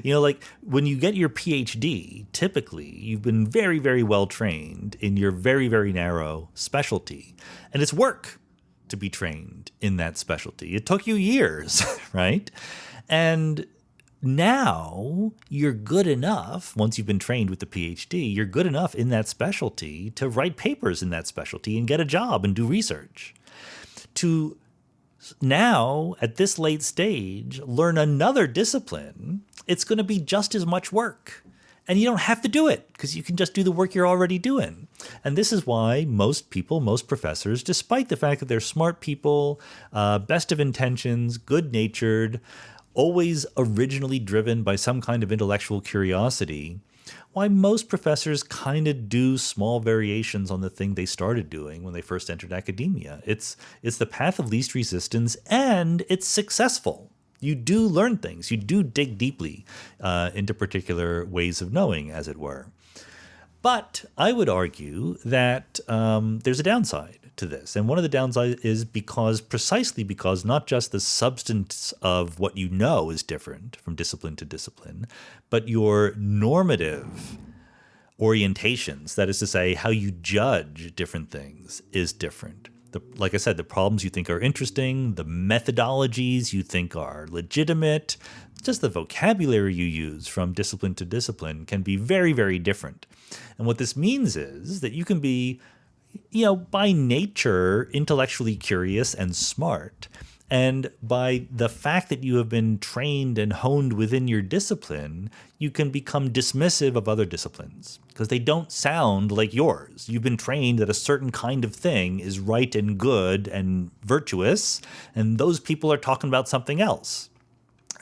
Like when you get your PhD, typically you've been very, very well trained in your very, very narrow specialty. And it's work to be trained in that specialty. It took you years, right? And now you're good enough, once you've been trained with the PhD, you're good enough in that specialty to write papers in that specialty and get a job and do research. To now, at this late stage, learn another discipline, it's going to be just as much work. And you don't have to do it because you can just do the work you're already doing. And this is why most people, most professors, despite the fact that they're smart people, best of intentions, good-natured, always originally driven by some kind of intellectual curiosity, why most professors kind of do small variations on the thing they started doing when they first entered academia. It's the path of least resistance, and it's successful. You do learn things. You do dig deeply into particular ways of knowing, as it were. But I would argue that there's a downside to this. And one of the downsides is precisely because not just the substance of what you know is different from discipline to discipline, but your normative orientations, that is to say, how you judge different things, is different. Like I said, the problems you think are interesting, the methodologies you think are legitimate, just the vocabulary you use from discipline to discipline can be very, very different. And what this means is that you can be, by nature, intellectually curious and smart. And by the fact that you have been trained and honed within your discipline, you can become dismissive of other disciplines because they don't sound like yours. You've been trained that a certain kind of thing is right and good and virtuous, and those people are talking about something else.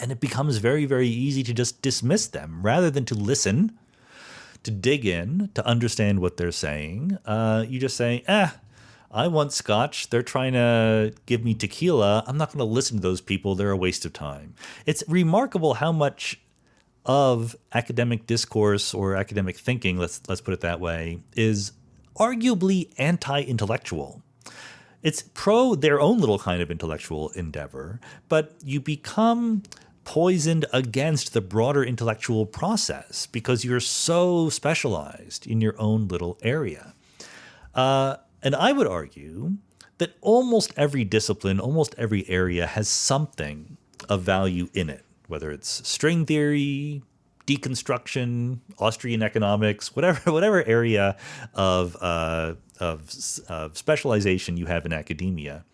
And it becomes very, very easy to just dismiss them rather than to listen, to dig in, to understand what they're saying. You just say, I want scotch. They're trying to give me tequila. I'm not going to listen to those people. They're a waste of time. It's remarkable how much of academic discourse or academic thinking, let's put it that way, is arguably anti-intellectual. It's pro their own little kind of intellectual endeavor, but you become poisoned against the broader intellectual process because you're so specialized in your own little area. And I would argue that almost every discipline, almost every area has something of value in it, whether it's string theory, deconstruction, Austrian economics, whatever area of specialization you have in academia.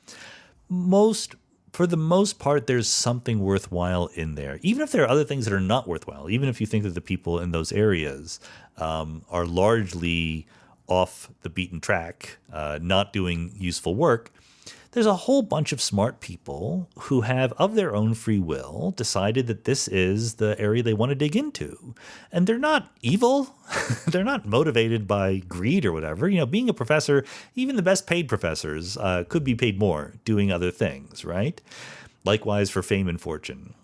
For the most part, there's something worthwhile in there. Even if there are other things that are not worthwhile, even if you think that the people in those areas are largely off the beaten track, not doing useful work, there's a whole bunch of smart people who have, of their own free will, decided that this is the area they want to dig into. And they're not evil. They're not motivated by greed or whatever. Being a professor, even the best paid professors could be paid more doing other things, right? Likewise for fame and fortune.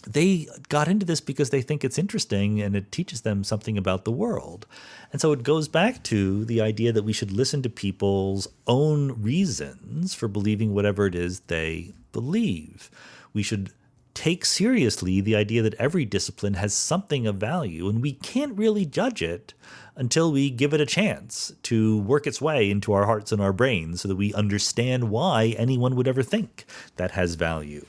They got into this because they think it's interesting and it teaches them something about the world. And so it goes back to the idea that we should listen to people's own reasons for believing whatever it is they believe. We should take seriously the idea that every discipline has something of value, and we can't really judge it until we give it a chance to work its way into our hearts and our brains so that we understand why anyone would ever think that has value.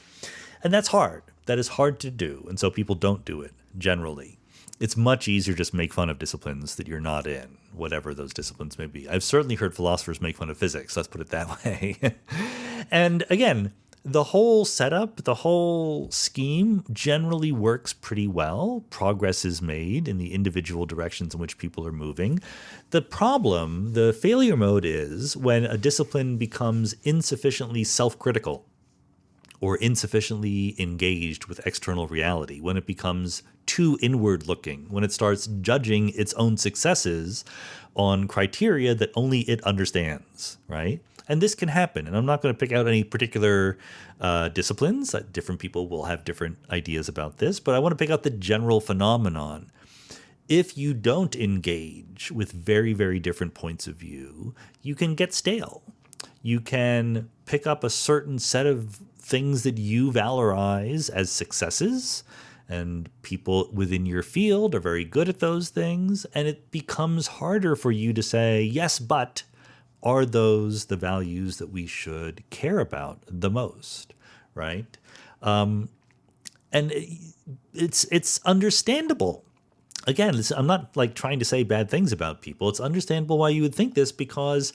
And that's hard. That is hard to do, and so people don't do it, generally. It's much easier to just make fun of disciplines that you're not in, whatever those disciplines may be. I've certainly heard philosophers make fun of physics, let's put it that way. And again, the whole setup, the whole scheme generally works pretty well. Progress is made in the individual directions in which people are moving. The problem, the failure mode, is when a discipline becomes insufficiently self-critical or insufficiently engaged with external reality, when it becomes too inward-looking, when it starts judging its own successes on criteria that only it understands, right? And this can happen, and I'm not going to pick out any particular disciplines. Different people will have different ideas about this, but I want to pick out the general phenomenon. If you don't engage with very, very different points of view, you can get stale. You can pick up a certain set of things that you valorize as successes, and people within your field are very good at those things, and it becomes harder for you to say, yes, but are those the values that we should care about the most, right? And it's understandable. Again, I'm not trying to say bad things about people. It's understandable why you would think this, because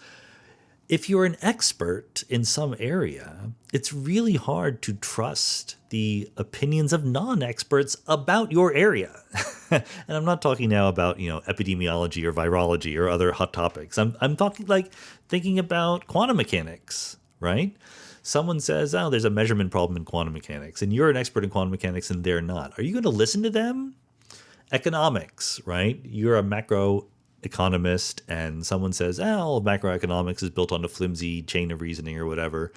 if you're an expert in some area, it's really hard to trust the opinions of non-experts about your area. And I'm not talking now about, epidemiology or virology or other hot topics. I'm talking thinking about quantum mechanics, right? Someone says, oh, there's a measurement problem in quantum mechanics, and you're an expert in quantum mechanics and they're not. Are you going to listen to them? Economics, right? You're a macro economist and someone says, all macroeconomics is built on a flimsy chain of reasoning or whatever.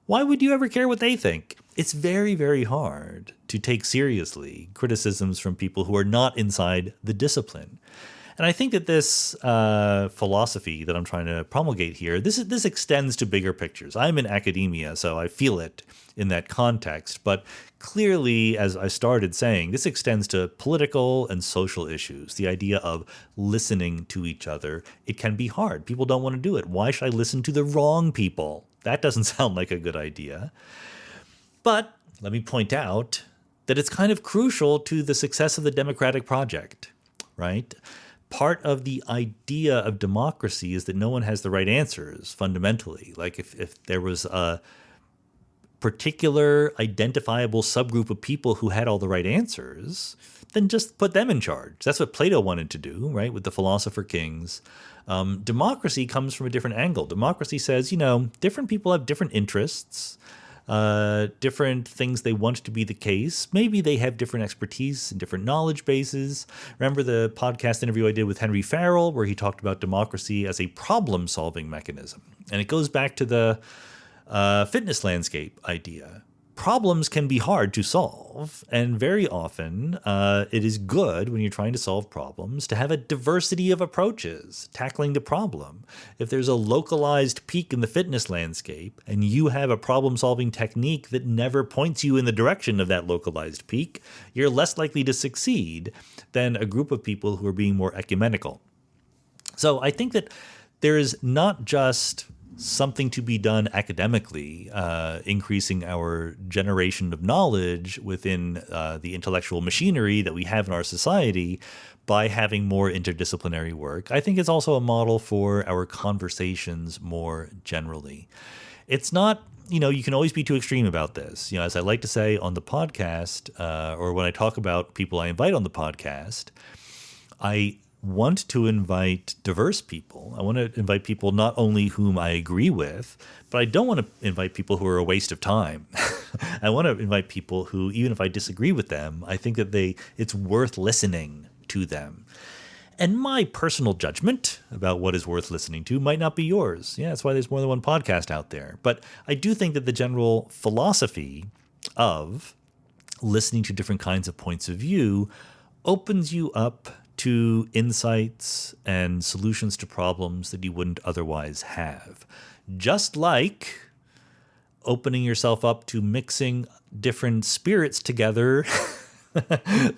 Why would you ever care what they think? It's very, very hard to take seriously criticisms from people who are not inside the discipline. And I think that this philosophy that I'm trying to promulgate here, this extends to bigger pictures. I'm in academia, so I feel it in that context. But clearly, as I started saying, this extends to political and social issues. The idea of listening to each other, it can be hard. People don't want to do it. Why should I listen to the wrong people? That doesn't sound like a good idea. But let me point out that it's kind of crucial to the success of the democratic project, right? Part of the idea of democracy is that no one has the right answers, fundamentally. Like if there was a particular identifiable subgroup of people who had all the right answers, then just put them in charge. That's what Plato wanted to do, right, with the philosopher kings. Democracy comes from a different angle. Democracy says, different people have different interests, different things they want to be the case. Maybe they have different expertise and different knowledge bases. Remember the podcast interview I did with Henry Farrell, where he talked about democracy as a problem-solving mechanism. And it goes back to the fitness landscape idea. Problems can be hard to solve, and very often it is good when you're trying to solve problems to have a diversity of approaches tackling the problem. If there's a localized peak in the fitness landscape and you have a problem-solving technique that never points you in the direction of that localized peak, you're less likely to succeed than a group of people who are being more ecumenical. So I think that there is not just something to be done academically, increasing our generation of knowledge within the intellectual machinery that we have in our society by having more interdisciplinary work. I think it's also a model for our conversations more generally. It's not, you can always be too extreme about this. As I like to say on the podcast, or when I talk about people I invite on the podcast, I want to invite diverse people. I want to invite people not only whom I agree with, but I don't want to invite people who are a waste of time. I want to invite people who, even if I disagree with them, I think that it's worth listening to them. And my personal judgment about what is worth listening to might not be yours. Yeah, that's why there's more than one podcast out there. But I do think that the general philosophy of listening to different kinds of points of view opens you up to insights and solutions to problems that you wouldn't otherwise have. Just like opening yourself up to mixing different spirits together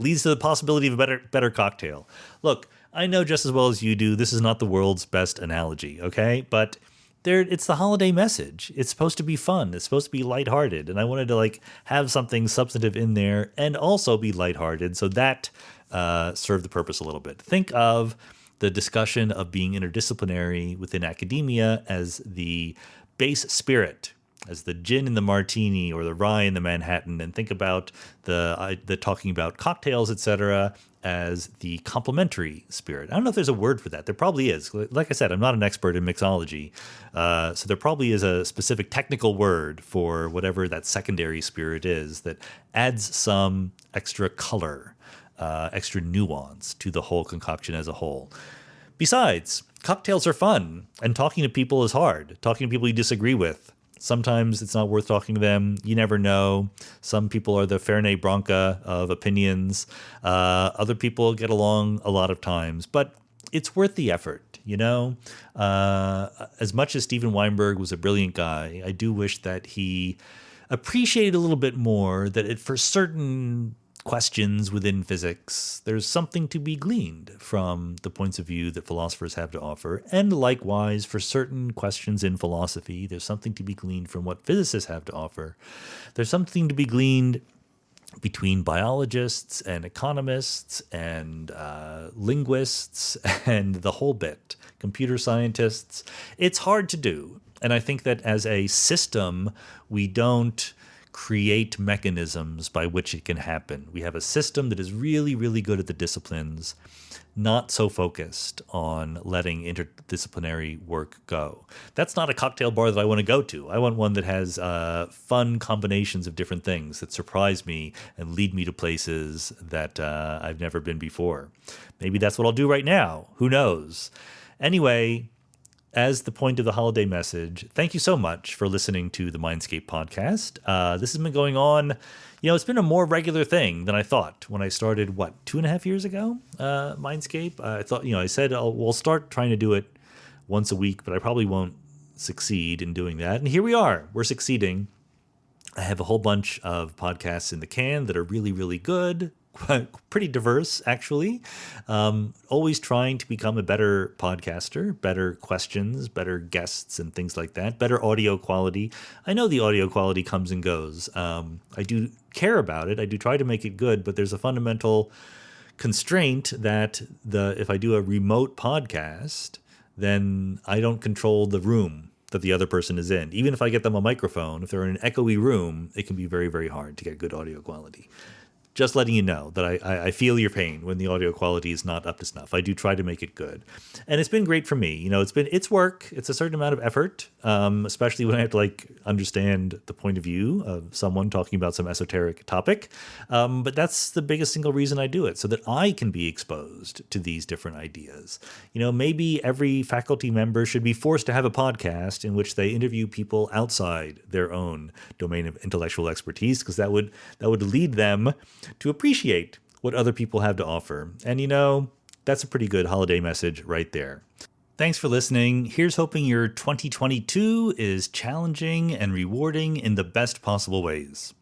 leads to the possibility of a better cocktail. Look, I know just as well as you do, this is not the world's best analogy, okay? But it's the holiday message. It's supposed to be fun. It's supposed to be lighthearted. And I wanted to have something substantive in there and also be lighthearted. So that serve the purpose a little bit. Think of the discussion of being interdisciplinary within academia as the base spirit, as the gin in the martini or the rye in the Manhattan, and think about the talking about cocktails, etc., as the complementary spirit. I don't know if there's a word for that. There probably is. Like I said, I'm not an expert in mixology, so there probably is a specific technical word for whatever that secondary spirit is that adds some extra color, extra nuance to the whole concoction as a whole. Besides, cocktails are fun, and talking to people is hard. Talking to people you disagree with. Sometimes it's not worth talking to them. You never know. Some people are the Fernet Branca of opinions. Other people get along a lot of times, but it's worth the effort, As much as Steven Weinberg was a brilliant guy, I do wish that he appreciated a little bit more that for certain questions within physics, there's something to be gleaned from the points of view that philosophers have to offer. And likewise, for certain questions in philosophy, there's something to be gleaned from what physicists have to offer. There's something to be gleaned between biologists and economists and linguists and the whole bit, computer scientists. It's hard to do. And I think that as a system, we don't create mechanisms by which it can happen. We have a system that is really, really good at the disciplines, not so focused on letting interdisciplinary work go. That's not a cocktail bar that I want to go to. I want one that has fun combinations of different things that surprise me and lead me to places that I've never been before. Maybe that's what I'll do right now. Who knows? Anyway, as the point of the holiday message, thank you so much for listening to the Mindscape podcast. This has been going on, it's been a more regular thing than I thought when I started, 2.5 years ago, Mindscape. I thought, I said, we'll start trying to do it once a week, but I probably won't succeed in doing that. And here we are. We're succeeding. I have a whole bunch of podcasts in the can that are really, really good. Pretty diverse, actually. Always trying to become a better podcaster, better questions, better guests, and things like that. Better audio quality. I know the audio quality comes and goes. I do care about it. I do try to make it good, but there's a fundamental constraint that if I do a remote podcast, then I don't control the room that the other person is in. Even if I get them a microphone, if they're in an echoey room, it can be very, very hard to get good audio quality. Just letting you know that I feel your pain when the audio quality is not up to snuff. I do try to make it good. And it's been great for me. It's work. It's a certain amount of effort, especially when I have to understand the point of view of someone talking about some esoteric topic. But that's the biggest single reason I do it, so that I can be exposed to these different ideas. Maybe every faculty member should be forced to have a podcast in which they interview people outside their own domain of intellectual expertise, because that would lead them to appreciate what other people have to offer. And that's a pretty good holiday message right there. Thanks for listening. Here's hoping your 2022 is challenging and rewarding in the best possible ways.